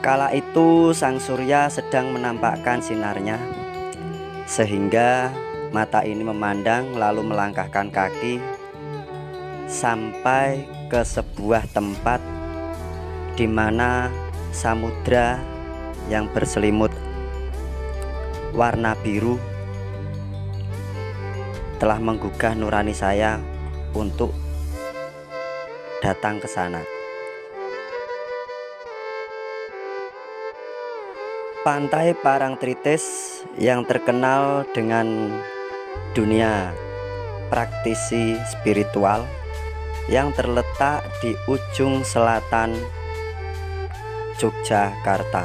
Kala itu sang surya sedang menampakkan sinarnya, sehingga mata ini memandang lalu melangkahkan kaki sampai ke sebuah tempat di mana samudra yang berselimut warna biru telah menggugah nurani saya untuk datang ke sana. Pantai Parangtritis yang terkenal dengan dunia praktisi spiritual yang terletak di ujung selatan Yogyakarta.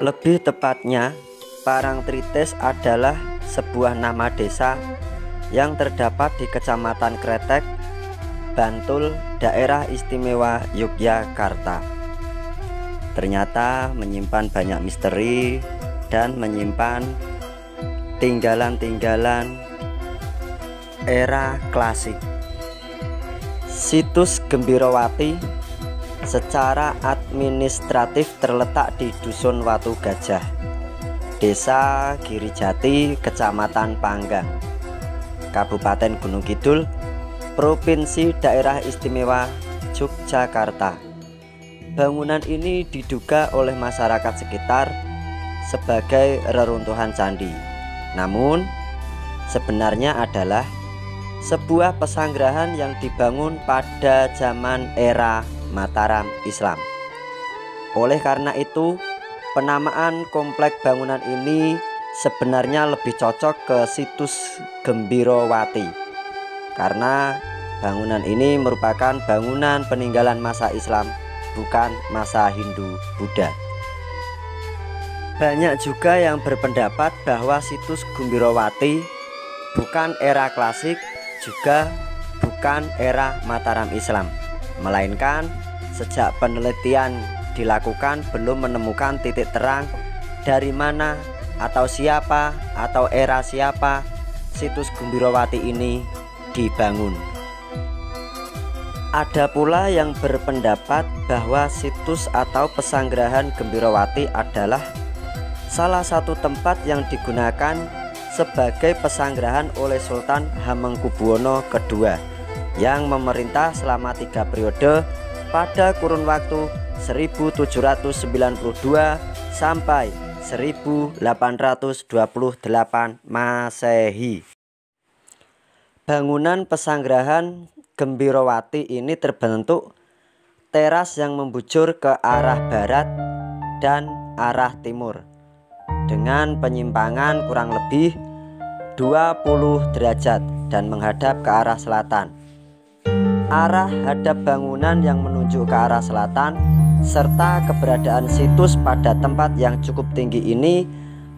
Lebih tepatnya, Parangtritis adalah sebuah nama desa yang terdapat di Kecamatan Kretek, Bantul, Daerah Istimewa Yogyakarta. Ternyata menyimpan banyak misteri dan menyimpan tinggalan-tinggalan era klasik. Situs Gembirowati secara administratif terletak di Dusun Watu Gajah, Desa Girijati, Kecamatan Panggang, Kabupaten Gunung Kidul, Provinsi Daerah Istimewa Yogyakarta. Bangunan ini diduga oleh masyarakat sekitar sebagai reruntuhan candi, namun sebenarnya adalah sebuah pesanggerahan yang dibangun pada zaman era Mataram Islam. Oleh karena itu, penamaan komplek bangunan ini sebenarnya lebih cocok ke situs Gembirowati, karena bangunan ini merupakan bangunan peninggalan masa Islam, bukan masa Hindu-Buddha. Banyak juga yang berpendapat bahwa situs Gembirowati bukan era klasik, juga bukan era Mataram Islam, melainkan sejak penelitian dilakukan belum menemukan titik terang dari mana atau siapa atau era siapa situs Gembirowati ini dibangun. Ada pula yang berpendapat bahwa situs atau pesanggerahan Gembirowati adalah salah satu tempat yang digunakan sebagai pesanggerahan oleh Sultan Hamengkubuwono II yang memerintah selama 3 periode pada kurun waktu 1792 sampai 1828 Masehi. Bangunan pesanggerahan Gembirowati ini terbentuk teras yang membujur ke arah barat dan arah timur dengan penyimpangan kurang lebih 20 derajat dan menghadap ke arah selatan. Arah hadap bangunan yang menunjuk ke arah selatan serta keberadaan situs pada tempat yang cukup tinggi ini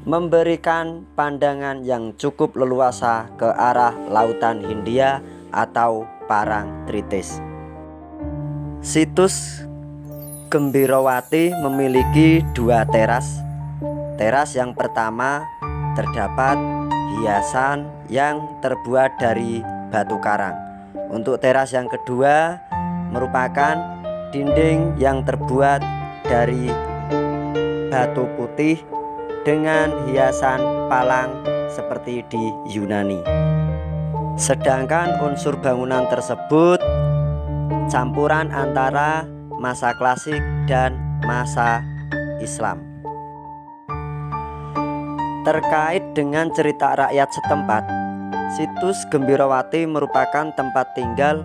memberikan pandangan yang cukup leluasa ke arah Lautan Hindia atau Parangtritis. Situs Gembirowati memiliki 2 teras. Teras yang pertama terdapat hiasan yang terbuat dari batu karang. Untuk teras yang kedua merupakan dinding yang terbuat dari batu putih dengan hiasan palang seperti di Yunani. Sedangkan unsur bangunan tersebut campuran antara masa klasik dan masa Islam. Terkait dengan cerita rakyat setempat, situs Gembirowati merupakan tempat tinggal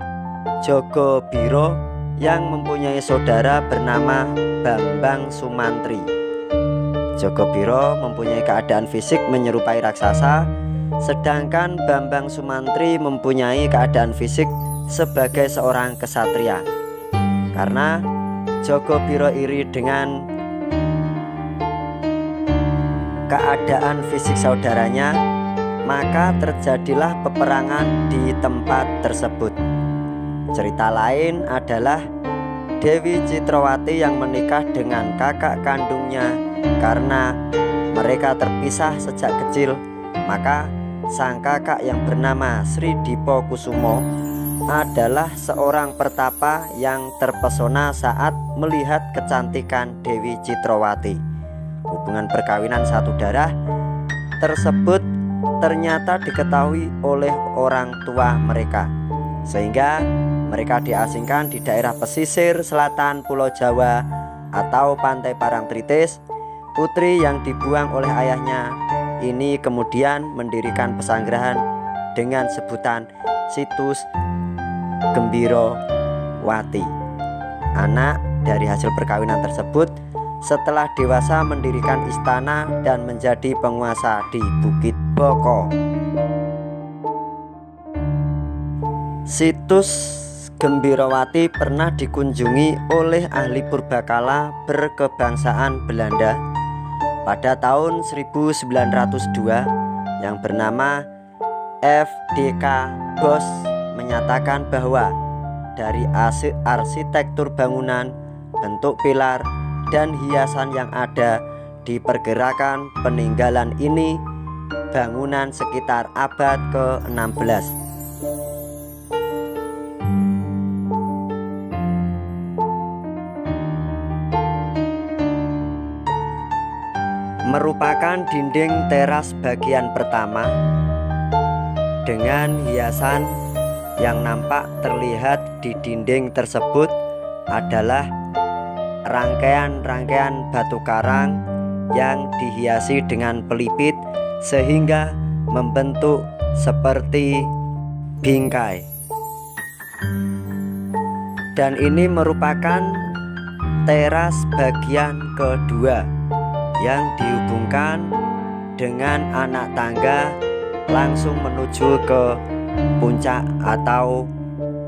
Jogobiro yang mempunyai saudara bernama Bambang Sumantri. Jogobiro mempunyai keadaan fisik menyerupai raksasa, sedangkan Bambang Sumantri mempunyai keadaan fisik sebagai seorang kesatria. Karena Jogobiro iri dengan keadaan fisik saudaranya, maka terjadilah peperangan di tempat tersebut. Cerita lain adalah Dewi Citrawati yang menikah dengan kakak kandungnya karena mereka terpisah sejak kecil. Maka sang kakak yang bernama Sri Dipo Kusumo adalah seorang pertapa yang terpesona saat melihat kecantikan Dewi Citrawati. Hubungan perkawinan satu darah tersebut ternyata diketahui oleh orang tua mereka, sehingga mereka diasingkan di daerah pesisir selatan Pulau Jawa atau Pantai Parangtritis. Putri yang dibuang oleh ayahnya ini kemudian mendirikan pesanggrahan dengan sebutan Situs Gembirowati. Anak dari hasil perkawinan tersebut setelah dewasa mendirikan istana dan menjadi penguasa di Bukit Boko. Situs Gembirowati pernah dikunjungi oleh ahli purbakala berkebangsaan Belanda pada tahun 1902 yang bernama F.D.K. Bos menyatakan bahwa dari arsitektur bangunan, bentuk pilar, dan hiasan yang ada di pergerakan peninggalan ini bangunan sekitar abad ke-16. Merupakan dinding teras bagian pertama dengan hiasan yang nampak terlihat di dinding tersebut adalah rangkaian-rangkaian batu karang yang dihiasi dengan pelipit sehingga membentuk seperti bingkai. Dan ini merupakan teras bagian kedua yang dihubungkan dengan anak tangga langsung menuju ke puncak atau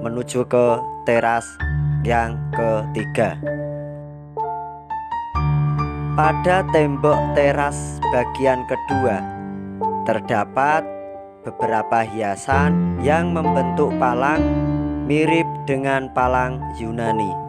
menuju ke teras yang ketiga. Pada tembok teras bagian kedua terdapat beberapa hiasan yang membentuk palang mirip dengan palang Yunani.